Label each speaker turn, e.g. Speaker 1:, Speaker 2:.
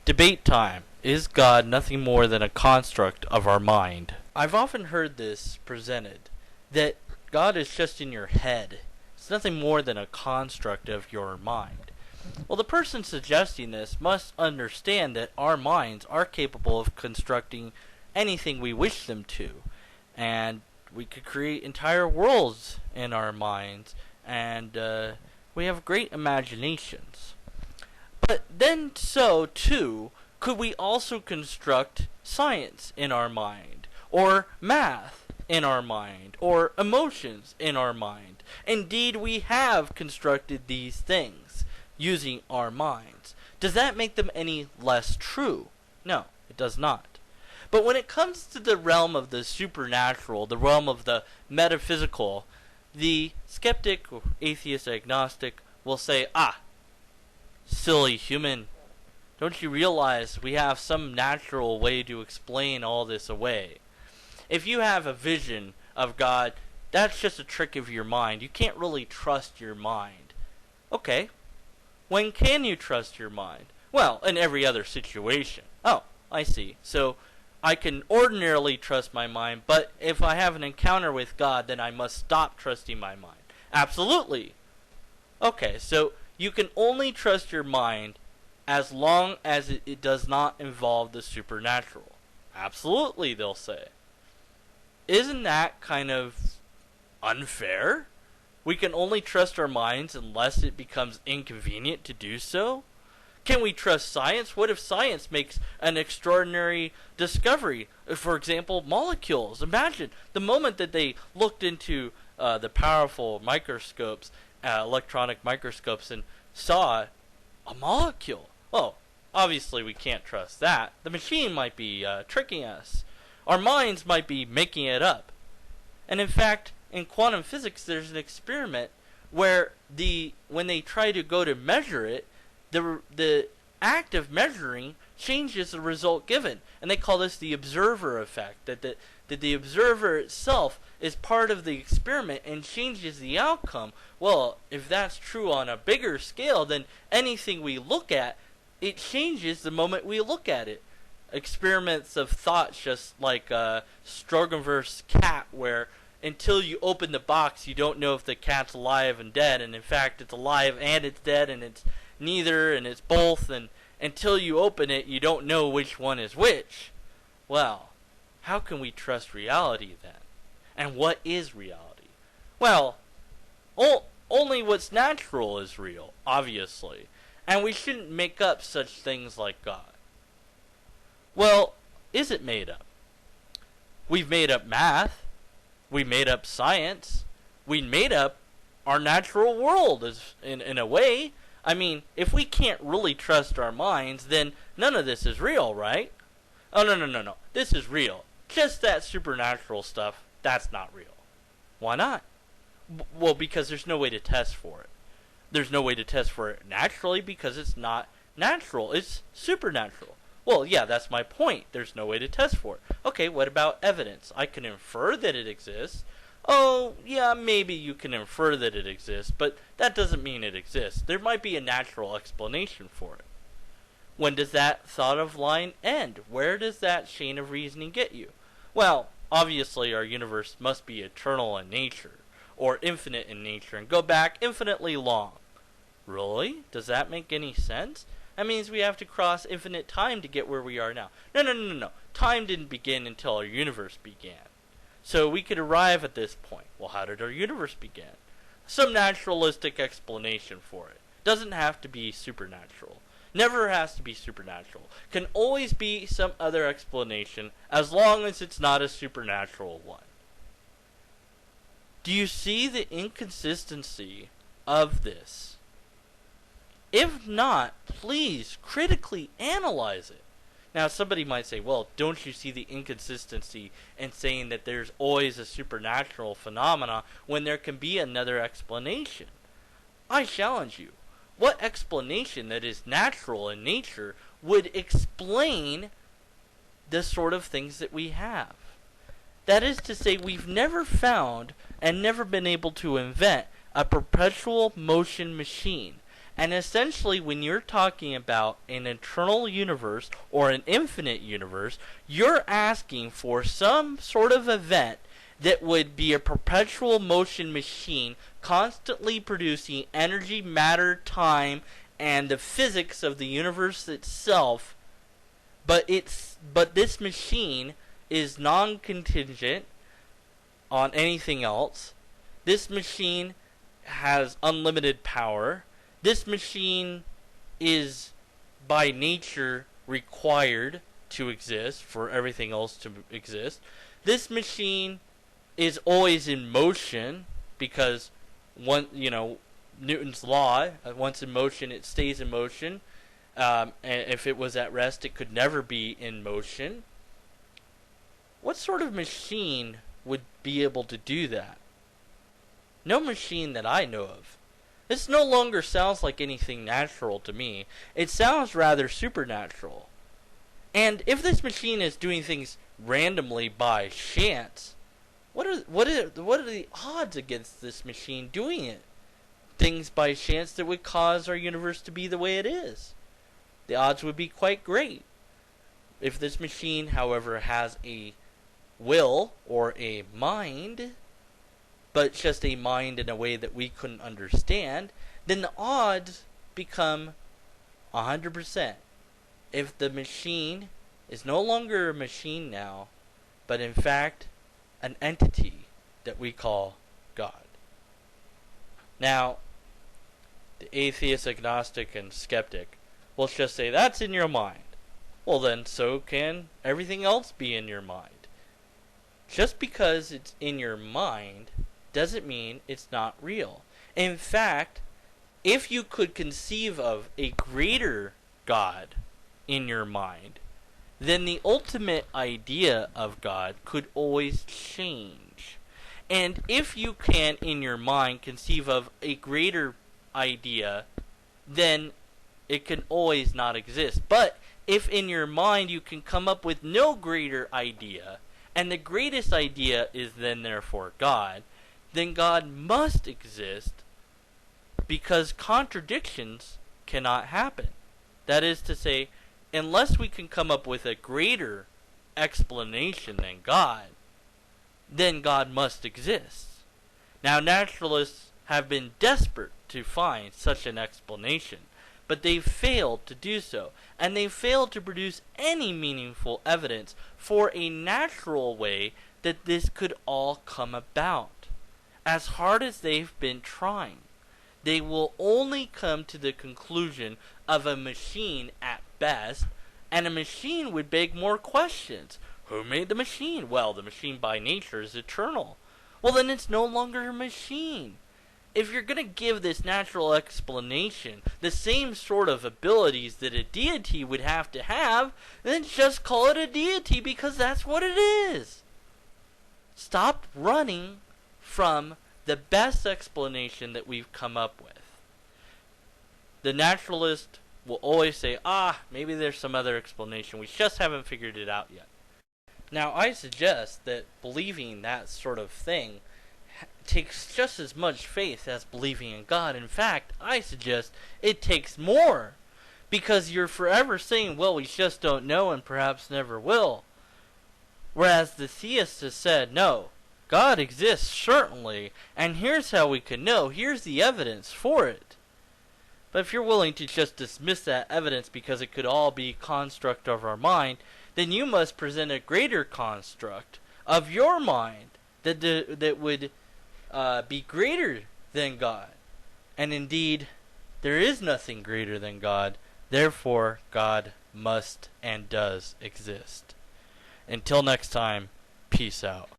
Speaker 1: Debate time. Is God nothing more than a construct of our mind? I've often heard this presented, that God is just in your head. It's nothing more than a construct of your mind. Well, the person suggesting this must understand that our minds are capable of constructing anything we wish them to. And we could create entire worlds in our minds, and we have great imaginations. But then, so too, could we also construct science in our mind, or math in our mind, or emotions in our mind? Indeed, we have constructed these things using our minds. Does that make them any less true? No, it does not. But when it comes to the realm of the supernatural, the realm of the metaphysical, the skeptic or atheist agnostic will say, silly human, don't you realize we have some natural way to explain all this away? If you have a vision of God, that's just a trick of your mind. You can't really trust your mind. Okay. When can you trust your mind? Well, in every other situation. Oh, I see. So I can ordinarily trust my mind, but if I have an encounter with God, then I must stop trusting my mind. Absolutely. Okay, so you can only trust your mind as long as it does not involve the supernatural. Absolutely, they'll say. Isn't that kind of unfair? We can only trust our minds unless it becomes inconvenient to do so? Can we trust science? What if science makes an extraordinary discovery? For example, molecules. Imagine the moment that they looked into the powerful microscopes, electronic microscopes, and saw a molecule. Well, obviously we can't trust that. The machine might be tricking us. Our minds might be making it up. And in fact, in quantum physics, there's an experiment where when they try to go to measure it, the act of measuring changes the result given, and they call this the observer effect. That the observer itself is part of the experiment and changes the outcome. Well, if that's true on a bigger scale, then anything we look at, it changes the moment we look at it. Experiments of thought, just like Stroganver's cat, where until you open the box, you don't know if the cat's alive and dead, and in fact it's alive and it's dead, and it's neither and it's both, and until you open it, you don't know which one is which. Well, how can we trust reality then? And what is reality? Well, only what's natural is real, obviously, and we shouldn't make up such things like God. Well, is it made up? We've made up math. We made up science. We made up our natural world in a way. I mean, if we can't really trust our minds, then none of this is real, right? Oh, no. This is real. Just that supernatural stuff, that's not real. Why not? Well, because there's no way to test for it. There's no way to test for it naturally because it's not natural. It's supernatural. Well, yeah, that's my point. There's no way to test for it. Okay, what about evidence? I can infer that it exists. Oh, yeah, maybe you can infer that it exists, but that doesn't mean it exists. There might be a natural explanation for it. When does that thought of line end? Where does that chain of reasoning get you? Well, obviously our universe must be eternal in nature, or infinite in nature, and go back infinitely long. Really? Does that make any sense? That means we have to cross infinite time to get where we are now. No. Time didn't begin until our universe began. So we could arrive at this point. Well, how did our universe begin? Some naturalistic explanation for it. Doesn't have to be supernatural. Never has to be supernatural. Can always be some other explanation as long as it's not a supernatural one. Do you see the inconsistency of this? If not, please critically analyze it. Now, somebody might say, well, don't you see the inconsistency in saying that there's always a supernatural phenomena when there can be another explanation? I challenge you. What explanation that is natural in nature would explain the sort of things that we have? That is to say, we've never found and never been able to invent a perpetual motion machine. And essentially, when you're talking about an eternal universe or an infinite universe, you're asking for some sort of event that would be a perpetual motion machine constantly producing energy, matter, time, and the physics of the universe itself. But this machine is non-contingent on anything else. This machine has unlimited power. This machine is by nature required to exist for everything else to exist. This machine is always in motion because Newton's law, once in motion it stays in motion. And if it was at rest, it could never be in motion. What sort of machine would be able to do that? No machine that I know of. This no longer sounds like anything natural to me. It sounds rather supernatural. And if this machine is doing things randomly by chance, what are the odds against this machine doing it? Things by chance that would cause our universe to be the way it is. The odds would be quite great. If this machine, however, has a will or a mind, but just a mind in a way that we couldn't understand, then the odds become 100%. If the machine is no longer a machine now, but in fact an entity that we call God. Now, the atheist, agnostic, and skeptic will just say, that's in your mind. Well then, so can everything else be in your mind. Just because it's in your mind doesn't mean it's not real. In fact, if you could conceive of a greater God in your mind, then the ultimate idea of God could always change. And if you can, in your mind, conceive of a greater idea, then it can always not exist. But if in your mind you can come up with no greater idea, and the greatest idea is then therefore God, then God must exist, because contradictions cannot happen. That is to say, unless we can come up with a greater explanation than God, then God must exist. Now, naturalists have been desperate to find such an explanation, but they failed to do so, and they failed to produce any meaningful evidence for a natural way that this could all come about. As hard as they've been trying, they will only come to the conclusion of a machine at best, and a machine would beg more questions. Who made the machine? Well, the machine by nature is eternal. Well, then it's no longer a machine. If you're going to give this natural explanation the same sort of abilities that a deity would have to have, then just call it a deity, because that's what it is. Stop running from the best explanation that we've come up with. The naturalist will always say, maybe there's some other explanation. We just haven't figured it out yet. Now, I suggest that believing that sort of thing takes just as much faith as believing in God. In fact, I suggest it takes more, because you're forever saying, well, we just don't know and perhaps never will. Whereas the theist has said, no, God exists certainly, and here's how we can know. Here's the evidence for it. But if you're willing to just dismiss that evidence because it could all be construct of our mind, then you must present a greater construct of your mind that would be greater than God. And indeed, there is nothing greater than God. Therefore, God must and does exist. Until next time, peace out.